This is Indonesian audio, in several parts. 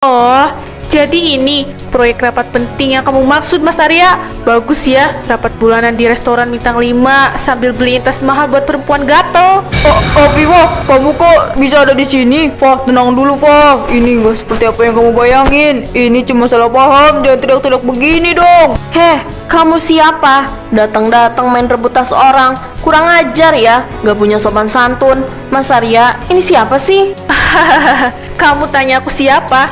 Oh, jadi ini proyek rapat penting yang kamu maksud, Mas Arya. Bagus ya, rapat bulanan di restoran bintang 5 sambil beliin tas mahal buat perempuan gatel. Viva, kamu kok bisa ada di sini? Fah, tenang dulu, Fah. Ini nggak seperti apa yang kamu bayangin. Ini cuma salah paham, jangan teriak-teriak begini dong. Heh, kamu siapa? Datang-datang main rebut tas orang. Kurang ajar ya, gak punya sopan santun. Mas Arya, ini siapa sih? Kamu tanya aku siapa?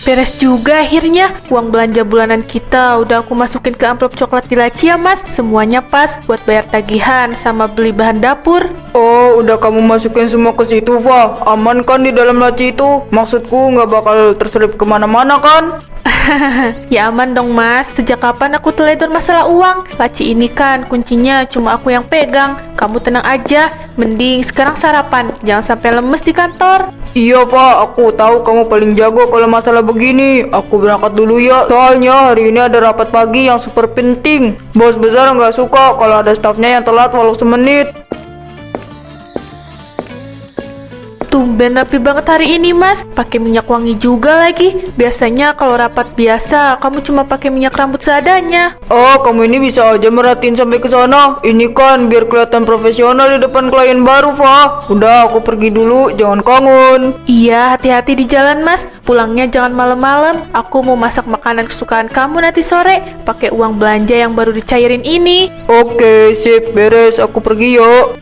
Beres juga akhirnya. Uang belanja bulanan kita udah aku masukin ke amplop coklat di laci ya, Mas. Semuanya pas buat bayar tagihan sama beli bahan dapur. Oh, udah kamu masukin semua ke situ, Fah. Aman kan di dalam laci itu? Maksudku nggak bakal terselip kemana-mana kan? Ya aman dong, Mas. Sejak kapan aku teledor masalah uang? Laci ini kan kuncinya cuma aku yang pegang. Kamu tenang aja. Mending sekarang sarapan. Jangan sampai lemes di kantor. Iya, Pak. Aku tahu kamu paling jago kalau masalah begini. Aku berangkat dulu ya. Soalnya hari ini ada rapat pagi yang super penting. Bos besar nggak suka kalau ada stafnya yang telat walau semenit. Tumben rapi banget hari ini, Mas. Pakai minyak wangi juga lagi. Biasanya kalau rapat biasa, kamu cuma pakai minyak rambut seadanya. Oh, kamu ini bisa aja merhatiin sampai ke sana. Ini kan biar kelihatan profesional di depan klien baru, Fah. Udah, aku pergi dulu. Jangan kangen. Iya, hati-hati di jalan, Mas. Pulangnya jangan malam-malam. Aku mau masak makanan kesukaan kamu nanti sore. Pakai uang belanja yang baru dicairin ini. Oke, sip. Beres. Aku pergi yuk.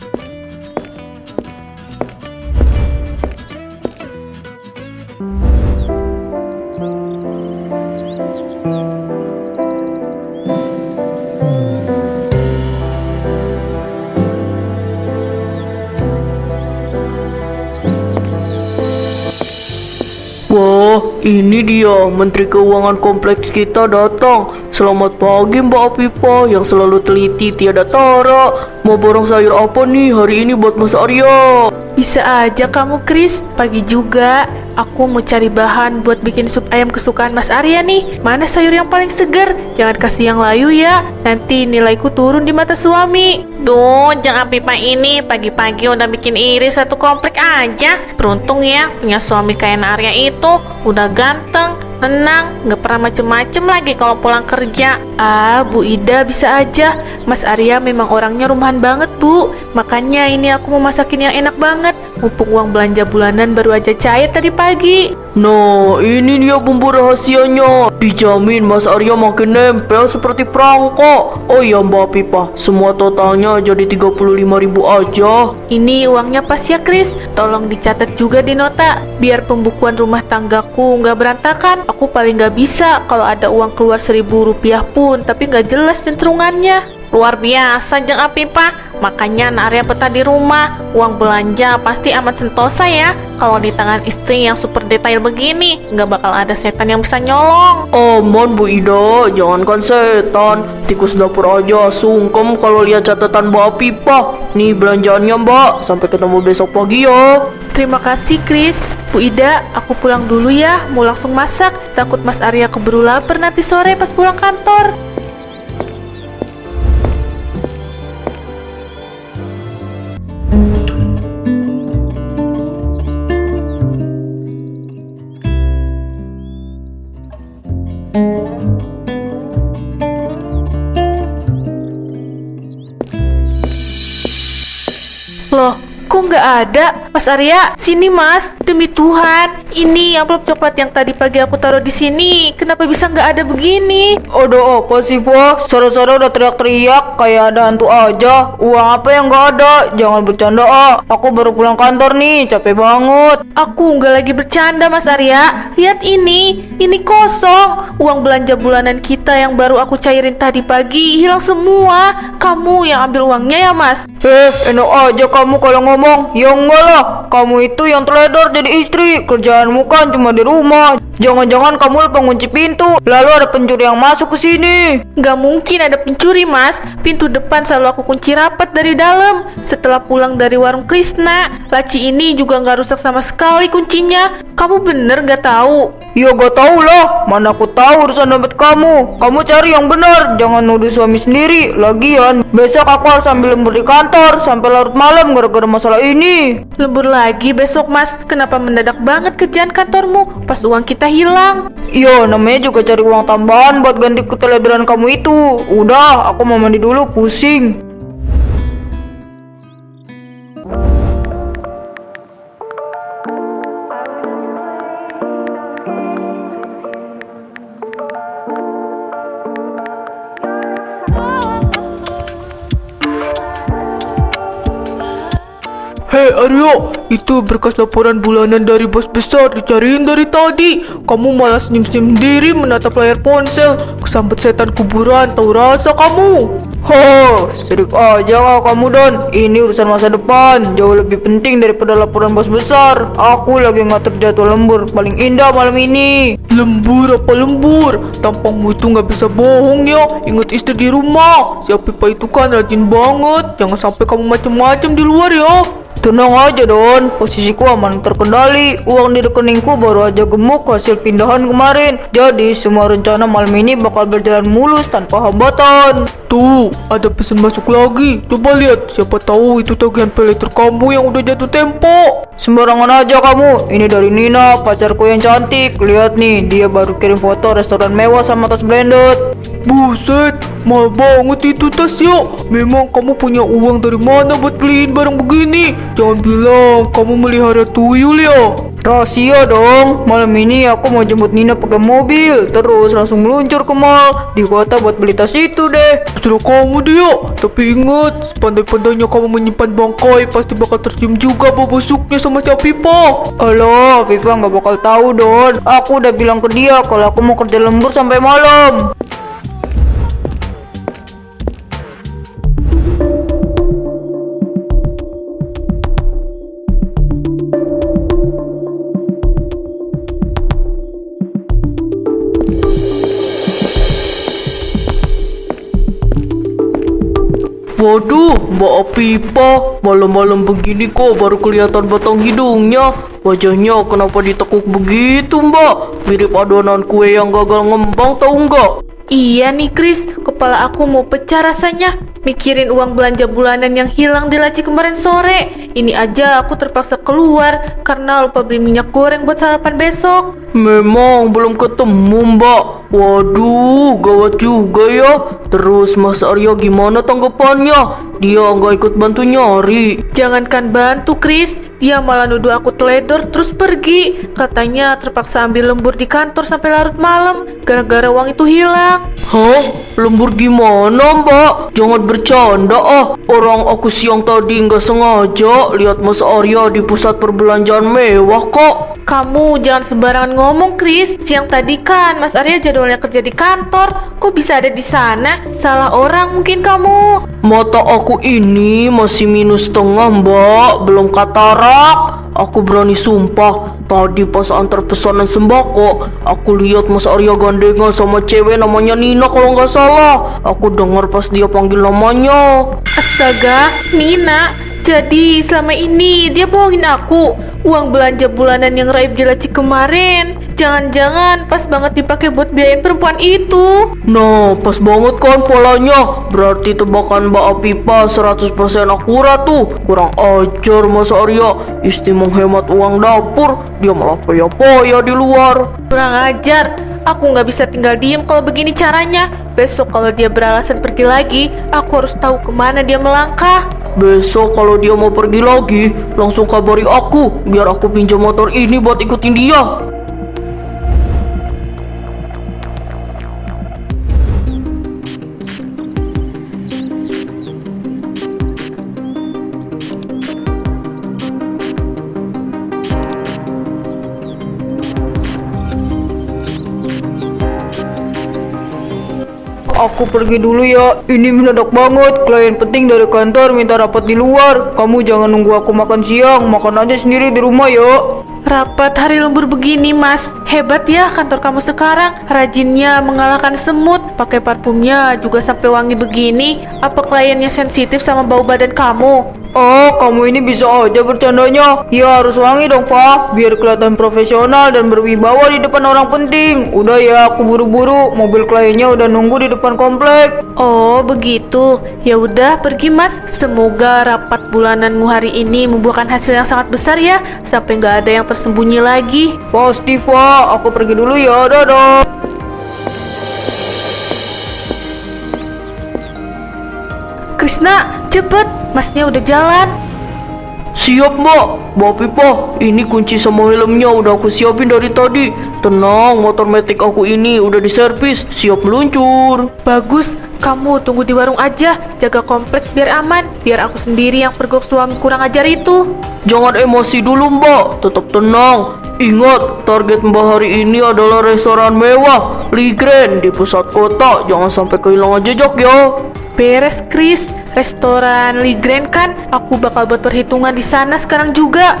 Wah, ini dia Menteri Keuangan kompleks kita datang. Selamat pagi Mbak Afifa yang selalu teliti tiada tara. Mau borong sayur apa nih hari ini buat Mas Arya? Bisa aja kamu, Kris. Pagi juga. Aku mau cari bahan buat bikin sup ayam kesukaan Mas Arya nih. Mana sayur yang paling segar? Jangan kasih yang layu ya. Nanti nilaiku turun di mata suami. Duh, jangan pipa ini. Pagi-pagi udah bikin iri satu komplek aja. Beruntung ya punya suami kayak Arya itu. Udah ganteng, tenang, nggak pernah macem-macem lagi kalau pulang kerja. Ah, Bu Ida bisa aja. Mas Arya memang orangnya rumahan banget, Bu. Makanya ini aku mau masakin yang enak banget. Mumpung uang belanja bulanan baru aja cair tadi pagi. Nah, ini dia bumbu rahasianya. Dijamin Mas Arya makin nempel seperti perangko. Oh iya Mbak Afifa, semua totalnya jadi 35.000 aja. Ini uangnya pas ya, Kris. Tolong dicatat juga di nota. Biar pembukuan rumah tanggaku nggak berantakan. Aku paling nggak bisa kalau ada uang keluar 1.000 rupiah pun, tapi nggak jelas centrungannya. Luar biasa Jeng Afifa. Makanya Arya betah di rumah. Uang belanja pasti amat sentosa ya. Kalau di tangan istri yang super detail begini, nggak bakal ada setan yang bisa nyolong. Aman Bu Ida, jangankan setan, tikus dapur aja sungkem kalau lihat catatan Mbak Afifa. Nih belanjaannya Mbak, sampai ketemu besok pagi ya. Terima kasih, Kris. Bu Ida, aku pulang dulu ya. Mau langsung masak. Takut Mas Arya keburu lapar nanti sore pas pulang kantor. Loh, kok nggak ada? Mas Arya, sini Mas. Demi Tuhan, ini amplop coklat yang tadi pagi aku taruh di sini. Kenapa bisa nggak ada begini? Aduh, apa sih Fah? Sore-sore udah teriak-teriak kayak ada hantu aja. Uang apa yang nggak ada? Jangan bercanda ah. Aku baru pulang kantor nih, capek banget. Aku nggak lagi bercanda, Mas Arya. Lihat ini kosong. Uang belanja bulanan kita yang baru aku cairin tadi pagi hilang semua. Kamu yang ambil uangnya ya, Mas? Enak aja kamu kalau ngomong. Ya enggak lah, kamu itu yang teledor jadi istri. Kerjaanmu kan cuma di rumah. Jangan-jangan kamu lupa kunci pintu, lalu ada pencuri yang masuk ke sini. Gak mungkin ada pencuri, Mas. Pintu depan selalu aku kunci rapat dari dalam. Setelah pulang dari warung Krisna, laci ini juga gak rusak sama sekali kuncinya. Kamu bener gak tahu? Ya gak tahu lah, mana aku tahu urusan dompet kamu. Kamu cari yang benar, jangan nuduh suami sendiri. Lagian, besok aku harus ambil lembur di kantor sampai larut malam gara-gara masalah ini. Lembur lagi besok, Mas. Kenapa mendadak banget kerjaan kantormu pas uang kita hilang? Iya, namanya juga cari uang tambahan buat ganti keteledoran kamu itu. Udah, aku mau mandi dulu, pusing. Hei Aryo, itu berkas laporan bulanan dari bos besar dicariin dari tadi. Kamu malah senyum-senyum sendiri menatap layar ponsel. Kesambet setan kuburan, tahu rasa kamu? Ho, serik aja kau kamu Don. Ini urusan masa depan, jauh lebih penting daripada laporan bos besar. Aku lagi ngatur jadwal lembur paling indah malam ini. Lembur apa lembur? Tampangmu itu nggak bisa bohong ya. Ingat istri di rumah. Si Apipa itu kan rajin banget. Jangan sampai kamu macem-macem di luar ya. Tenang aja Don, posisiku aman terkendali. Uang di rekeningku baru aja gemuk hasil pindahan kemarin. Jadi semua rencana malam ini bakal berjalan mulus tanpa hambatan. Tuh, ada pesan masuk lagi. Coba lihat, siapa tahu itu tagihan peleter kamu yang udah jatuh tempo. Sembarangan aja kamu. Ini dari Nina, pacarku yang cantik. Lihat nih, dia baru kirim foto restoran mewah sama tas blended. Buset, mahal banget itu tas ya. Memang kamu punya uang dari mana buat beliin barang begini? Jangan bilang kamu melihara tuyul ya. Rahasia dong, malam ini aku mau jemput Nina pakai mobil. Terus langsung meluncur ke mall di kota buat beli tas itu deh. Terserah kamu dia. Tapi ingat, sepandai-pandainya kamu menyimpan bangkai, pasti bakal tercium juga bau busuknya sama si Apipa. Alah, Viva nggak bakal tahu Don. Aku udah bilang ke dia kalau aku mau kerja lembur sampai malam. Waduh, Mbak Apipa, malam-malam begini kok baru kelihatan batang hidungnya. Wajahnya kenapa ditekuk begitu, Mbak? Mirip adonan kue yang gagal ngembang, tahu nggak? Iya nih Kris, kepala aku mau pecah rasanya. Mikirin uang belanja bulanan yang hilang di laci kemarin sore. Ini aja aku terpaksa keluar karena lupa beli minyak goreng buat sarapan besok. Memang belum ketemu, Mbak. Waduh, gawat juga ya. Terus Mas Arya gimana tanggapannya? Dia nggak ikut bantu nyari. Jangankan bantu Kris, dia malah nuduh aku teledor terus pergi. Katanya terpaksa ambil lembur di kantor sampai larut malam gara-gara uang itu hilang. Hah? Lembur gimana, Mbak? Jangan bercanda ah. Orang aku siang tadi nggak sengaja lihat Mas Arya di pusat perbelanjaan mewah kok. Kamu jangan sembarangan ngomong Kris. Siang tadi kan Mas Arya jadwalnya kerja di kantor. Kok bisa ada di sana? Salah orang mungkin kamu. Mata aku ini masih minus setengah, Mbak. Belum katarak. Aku berani sumpah, tadi pas antar pesanan sembako, aku lihat Mas Arya gandengan sama cewek namanya Nina kalau nggak salah. Aku dengar pas dia panggil namanya. Astaga, Nina. Jadi selama ini dia bohongin aku. Uang belanja bulanan yang raib di laci kemarin, jangan-jangan pas banget dipakai buat biayain perempuan itu. Nah, pas banget kan polanya. Berarti tebakan Mbak Apipa 100% akurat tuh. Kurang ajar Mas Arya. Isti menghemat uang dapur, dia malah poya-poya di luar. Kurang ajar. Aku nggak bisa tinggal diem kalau begini caranya. Besok kalau dia beralasan pergi lagi, aku harus tahu kemana dia melangkah. Besok kalau dia mau pergi lagi, langsung kabari aku, biar aku pinjam motor ini buat ikutin dia. Aku pergi dulu ya, ini mendadak banget. Klien penting dari kantor minta rapat di luar. Kamu jangan nunggu aku makan siang, makan aja sendiri di rumah ya. Rapat hari lembur begini, Mas. Hebat ya kantor kamu sekarang, rajinnya mengalahkan semut, pakai parfumnya juga sampai wangi begini. Apa kliennya sensitif sama bau badan kamu? Oh, kamu ini bisa aja bercandanya. Ya harus wangi dong, Pak. Biar kelihatan profesional dan berwibawa di depan orang penting. Udah ya, aku buru-buru. Mobil kliennya udah nunggu di depan komplek. Oh begitu, ya udah pergi Mas. Semoga rapat bulananmu hari ini membuahkan hasil yang sangat besar ya, sampai nggak ada yang tersembunyi lagi. Pasti, Pak. Aku pergi dulu ya. Dadah. Krishna, cepet, Masnya udah jalan. Siap mbak, Mbak Pipa, ini kunci sama helmnya udah aku siapin dari tadi. Tenang, motor metik aku ini udah diservis, siap meluncur. Bagus, kamu tunggu di warung aja, jaga kompleks biar aman, biar aku sendiri yang pergok suami kurang ajar itu. Jangan emosi dulu mbak, tetap tenang. Ingat, target mbak hari ini adalah restoran mewah, Lee Grand di pusat kota. Jangan sampai kehilangan jejak ya. Beres Chris, restoran Lee Grand kan? Aku bakal buat perhitungan di sana sekarang juga.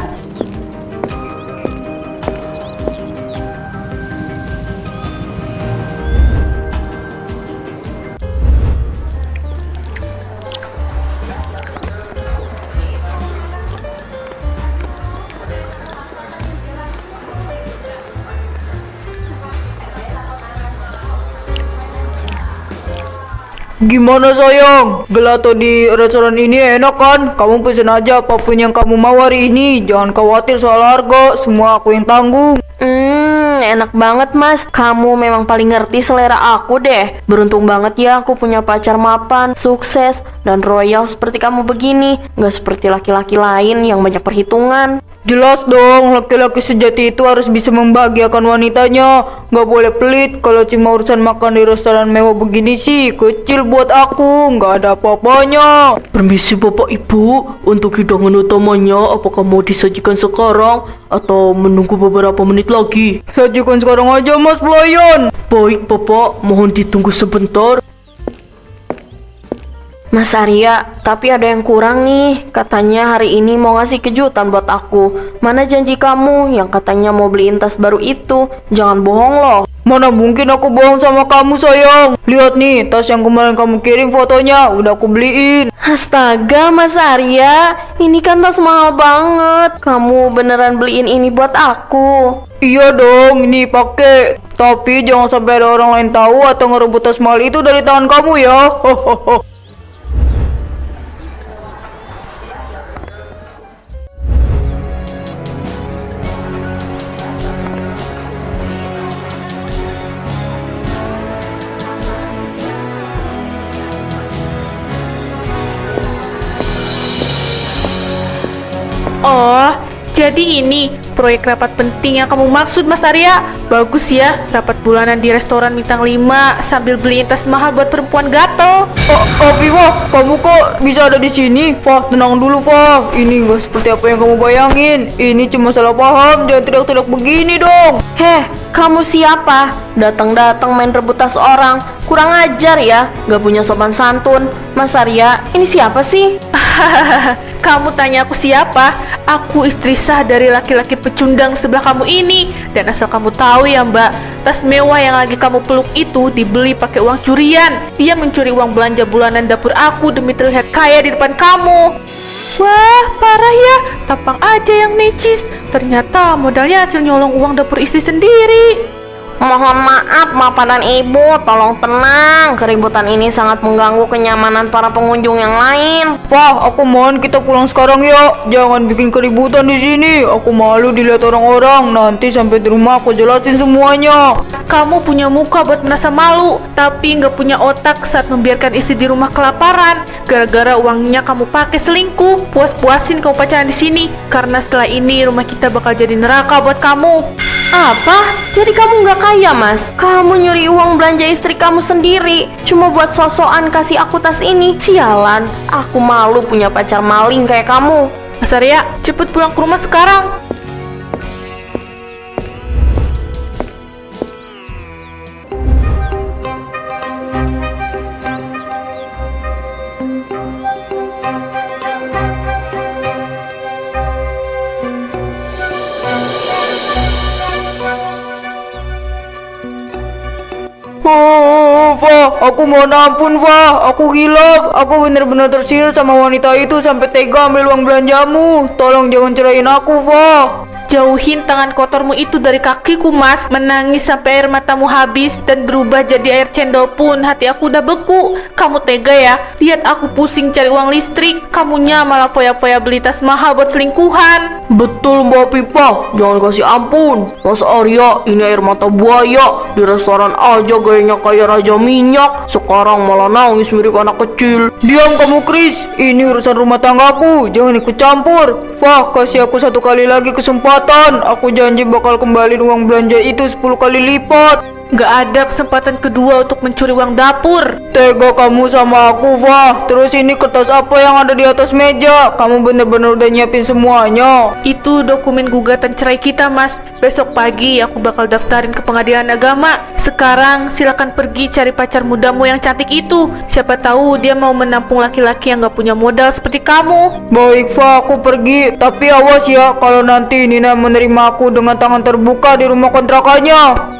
Gimana sayang? Gelato di restoran ini enak kan? Kamu pesen aja apapun yang kamu mau hari ini. Jangan khawatir soal harga, semua aku yang tanggung. Enak banget Mas. Kamu memang paling ngerti selera aku deh. Beruntung banget ya aku punya pacar mapan, sukses, dan royal seperti kamu begini. Gak seperti laki-laki lain yang banyak perhitungan. Jelas dong, laki-laki sejati itu harus bisa membahagiakan wanitanya. Gak boleh pelit. Kalau cuma urusan makan di restoran mewah begini sih kecil buat aku, gak ada apa-apanya. Permisi bapak ibu, untuk hidangan utamanya apakah mau disajikan sekarang atau menunggu beberapa menit lagi? Sajikan sekarang aja mas pelayan. Baik bapak, mohon ditunggu sebentar. Mas Arya, tapi ada yang kurang nih. Katanya hari ini mau ngasih kejutan buat aku. Mana janji kamu yang katanya mau beliin tas baru itu? Jangan bohong loh. Mana mungkin aku bohong sama kamu sayang. Lihat nih, tas yang kemarin kamu kirim fotonya udah aku beliin. Astaga Mas Arya, ini kan tas mahal banget. Kamu beneran beliin ini buat aku? Iya dong, ini pakai. Tapi jangan sampai ada orang lain tahu atau ngerebut tas mahal itu dari tangan kamu ya. Hohoho. Oh, jadi ini proyek rapat penting yang kamu maksud Mas Arya. Bagus ya, rapat bulanan di restoran bintang 5 sambil beliin tas mahal buat perempuan gatel. Oh, Viva, kamu kok bisa ada di sini? Fah, tenang dulu, Fah. Ini nggak seperti apa yang kamu bayangin. Ini cuma salah paham, jangan teriak-teriak begini dong. Heh, kamu siapa? Datang-datang main rebut tas orang. Kurang ajar ya, gak punya sopan santun. Mas Arya, ini siapa sih? Kamu tanya aku siapa? Aku istri sah dari laki-laki pecundang sebelah kamu ini. Dan asal kamu tahu ya mbak, tas mewah yang lagi kamu peluk itu dibeli pakai uang curian. Dia mencuri uang belanja bulanan dapur aku demi terlihat kaya di depan kamu. Wah, parah ya, tampang aja yang necis. Ternyata modalnya hasil nyolong uang dapur istri sendiri. Mohon maaf, Bapak dan Ibu, tolong tenang. Keributan ini sangat mengganggu kenyamanan para pengunjung yang lain. Fah, aku mohon kita pulang sekarang ya. Jangan bikin keributan di sini. Aku malu dilihat orang-orang. Nanti sampai di rumah aku jelasin semuanya. Kamu punya muka buat merasa malu, tapi nggak punya otak saat membiarkan istri di rumah kelaparan. Gara-gara uangnya kamu pakai selingkuh. Puas-puasin kamu pacaran di sini, karena setelah ini rumah kita bakal jadi neraka buat kamu. Apa? Jadi kamu nggak kaya, Mas? Kamu nyuri uang belanja istri kamu sendiri cuma buat sosokan kasih aku tas ini. Sialan, aku malu punya pacar maling kayak kamu. Mas Arya, cepet pulang ke rumah sekarang. Oh, Pak, aku mohon ampun, Pak. Aku hilaf. Aku benar-benar tersihir sama wanita itu sampai tega ambil uang belanjamu. Tolong jangan ceraiin aku, Pak. Jauhin tangan kotormu itu dari kakiku, Mas. Menangis sampai air matamu habis dan berubah jadi air cendol pun hati aku udah beku. Kamu tega ya? Lihat aku pusing cari uang listrik, kamunya malah foya-foya beli tas mahal buat selingkuhan. Betul Mbak Pipa, jangan kasih ampun. Mas Arya, ini air mata buaya. Di restoran aja gayanya kayak raja minyak. Sekarang malah nangis mirip anak kecil. Diam kamu, Chris. Ini urusan rumah tanggaku. Jangan ikut campur. Wah, kasih aku satu kali lagi kesempatan. Aku janji bakal kembaliin uang belanja itu 10 kali lipat. Gak ada kesempatan kedua untuk mencuri uang dapur. Tega kamu sama aku, Wah. Terus ini kertas apa yang ada di atas meja? Kamu bener-bener udah nyiapin semuanya. Itu dokumen gugatan cerai kita, Mas. Besok pagi aku bakal daftarin ke pengadilan agama. Sekarang silakan pergi cari pacar mudamu yang cantik itu. Siapa tahu dia mau menampung laki-laki yang gak punya modal seperti kamu. Baik, Wah, aku pergi. Tapi awas ya, kalau nanti Nina menerima aku dengan tangan terbuka di rumah kontrakannya.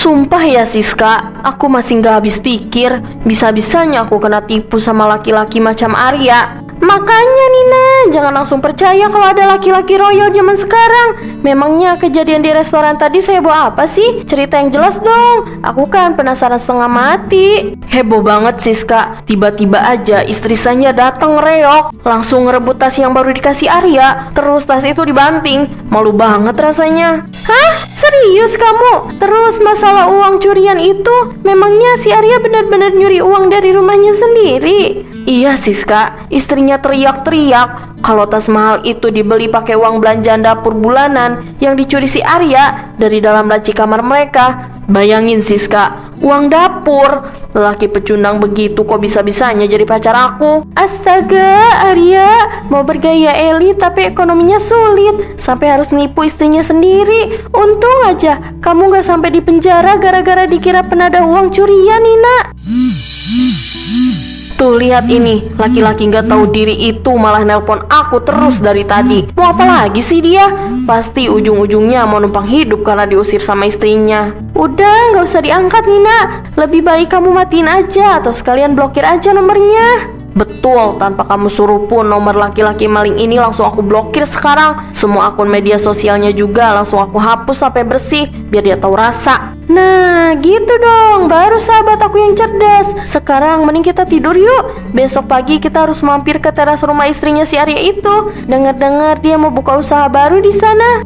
Sumpah ya Siska, aku masih gak habis pikir. Bisa-bisanya aku kena tipu sama laki-laki macam Arya. Makanya Nina, jangan langsung percaya kalau ada laki-laki royal zaman sekarang. Memangnya kejadian di restoran tadi saya bawa apa sih? Cerita yang jelas dong. Aku kan penasaran setengah mati. Heboh banget Siska. Tiba-tiba aja istri saya datang ngereok, langsung ngerebut tas yang baru dikasih Arya. Terus tas itu dibanting. Malu banget rasanya. Hah? Serius kamu? Terus masalah uang curian itu, memangnya si Arya benar-benar nyuri uang dari rumahnya sendiri? Iya Siska, istrinya teriak-teriak kalau tas mahal itu dibeli pakai uang belanjaan dapur bulanan yang dicuri si Arya dari dalam laci kamar mereka. Bayangin Siska, uang dapur. Lelaki pecundang begitu kok bisa-bisanya jadi pacar aku. Astaga, Arya mau bergaya elit tapi ekonominya sulit sampai harus nipu istrinya sendiri. Untung aja kamu gak sampai di penjara gara-gara dikira penadah uang curian, Nina. Tuh lihat ini, laki-laki gak tahu diri itu malah nelpon aku terus dari tadi. Mau apa lagi sih dia? Pasti ujung-ujungnya mau numpang hidup karena diusir sama istrinya. Udah, gak usah diangkat Nina. Lebih baik kamu matiin aja atau sekalian blokir aja nomornya. Betul, tanpa kamu suruh pun nomor laki-laki maling ini langsung aku blokir sekarang. Semua akun media sosialnya juga langsung aku hapus sampai bersih, biar dia tahu rasa. Nah, gitu dong, baru sahabat aku yang cerdas. Sekarang mending kita tidur yuk. Besok pagi kita harus mampir ke teras rumah istrinya si Arya itu. Dengar-dengar dia mau buka usaha baru di sana.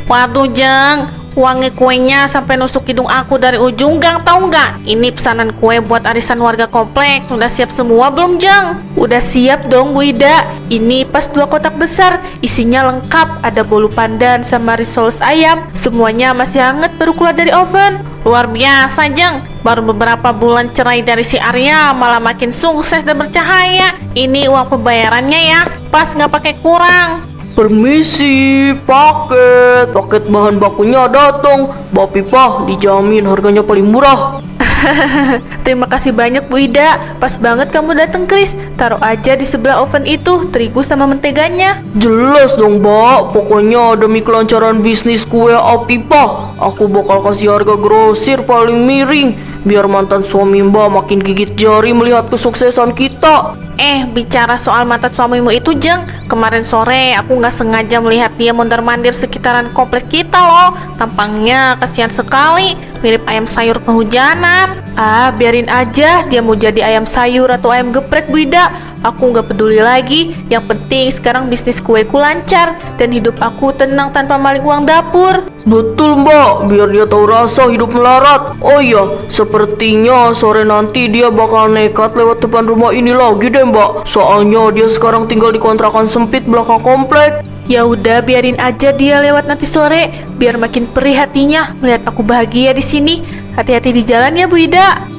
Waduh Jeng, wangi kuenya sampai nusuk hidung aku dari ujung gang, tahu nggak? Ini pesanan kue buat arisan warga kompleks. Sudah siap semua belum Jeng? Udah siap dong Bu Ida. Ini pas 2 kotak besar, isinya lengkap. Ada bolu pandan sama risoles ayam. Semuanya masih hangat baru keluar dari oven. Luar biasa Jeng, baru beberapa bulan cerai dari si Arya malah makin sukses dan bercahaya. Ini uang pembayarannya ya, pas nggak pakai kurang. Permisi, paket bahan bakunya datang. Mbak Pipa, dijamin harganya paling murah. Terima kasih banyak Bu Ida. Pas banget kamu datang Chris. Taruh aja di sebelah oven itu terigu sama menteganya. Jelas dong Mbak, pokoknya demi kelancaran bisnis kue Apipa, aku bakal kasih harga grosir paling miring, biar mantan suami Mbak makin gigit jari melihat kesuksesan kita. Bicara soal mantan suamimu itu Jeng, kemarin sore aku nggak sengaja melihat dia mondar-mandir sekitaran kompleks kita loh. Tampangnya kasihan sekali, mirip ayam sayur kehujanan. Biarin aja dia mau jadi ayam sayur atau ayam geprek Bu Ida. Aku nggak peduli lagi. Yang penting sekarang bisnis kueku lancar dan hidup aku tenang tanpa maling uang dapur. Betul Mbak, biar dia tahu rasa hidup melarat. Oh iya, sepertinya sore nanti dia bakal nekat lewat depan rumah ini lagi deh. deh mbak. Soalnya dia sekarang tinggal di kontrakan sempit belakang komplek. Ya udah, biarin aja dia lewat nanti sore, biar makin perih hatinya melihat aku bahagia di sini. Hati-hati di jalan ya Bu Ida.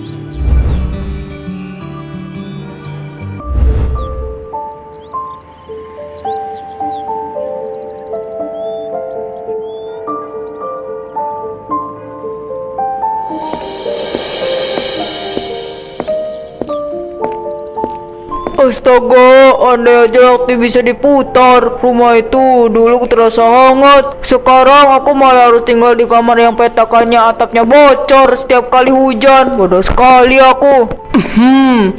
Astaga, andai aja waktu bisa diputar. Rumah itu dulu terasa hangat. Sekarang aku malah harus tinggal di kamar yang petakannya atapnya bocor setiap kali hujan. Bodoh sekali aku.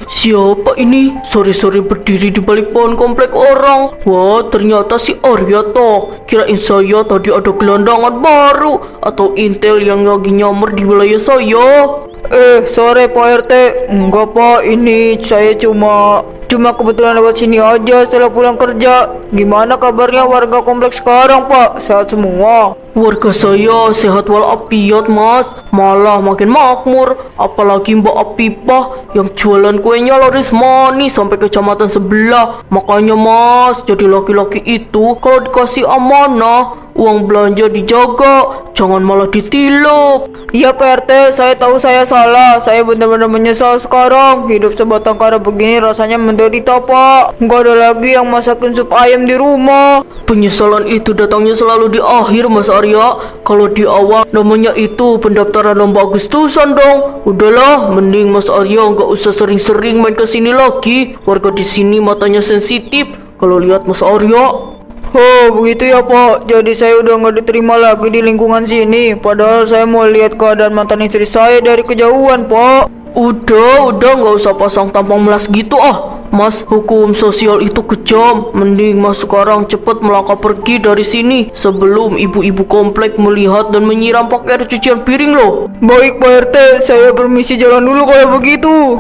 Siapa ini? Sore-sore berdiri di balik pohon komplek orang. Wah, ternyata si Arya toh. Kirain saya tadi ada gelandangan baru atau intel yang lagi nyamar di wilayah saya. Sore Pak RT. Enggak Pak, ini saya cuma kebetulan lewat sini aja setelah pulang kerja. Gimana kabarnya warga kompleks sekarang Pak? Sehat semua? Warga saya sehat walafiat mas, malah makin makmur. Apalagi Mbak Apipah yang jualan kuenya laris manis sampai kecamatan sebelah. Makanya mas, jadi laki-laki itu kalau dikasih amanah, uang belanja dijaga, jangan malah ditilup. Iya Pak RT, saya tahu saya salah. Saya benar-benar menyesal sekarang. Hidup sebatang kara begini rasanya menderita Pak. Nggak ada lagi yang masakin sup ayam di rumah. Penyesalan itu datangnya selalu di akhir Mas Arya. Kalau di awal namanya itu pendaftaran lomba Agustusan dong. Udahlah, mending Mas Arya nggak usah sering-sering main kesini lagi. Warga di sini matanya sensitif kalau lihat Mas Arya. Oh begitu ya Pak. Jadi saya udah nggak diterima lagi di lingkungan sini. Padahal saya mau lihat keadaan mantan istri saya dari kejauhan Pak. Udah nggak usah pasang tampang melas gitu ah. Mas, hukum sosial itu kejam. Mending mas sekarang cepet melangkah pergi dari sini sebelum ibu-ibu komplek melihat dan menyiram pakai air cucian piring loh. Baik Pak RT, saya permisi jalan dulu kalau begitu.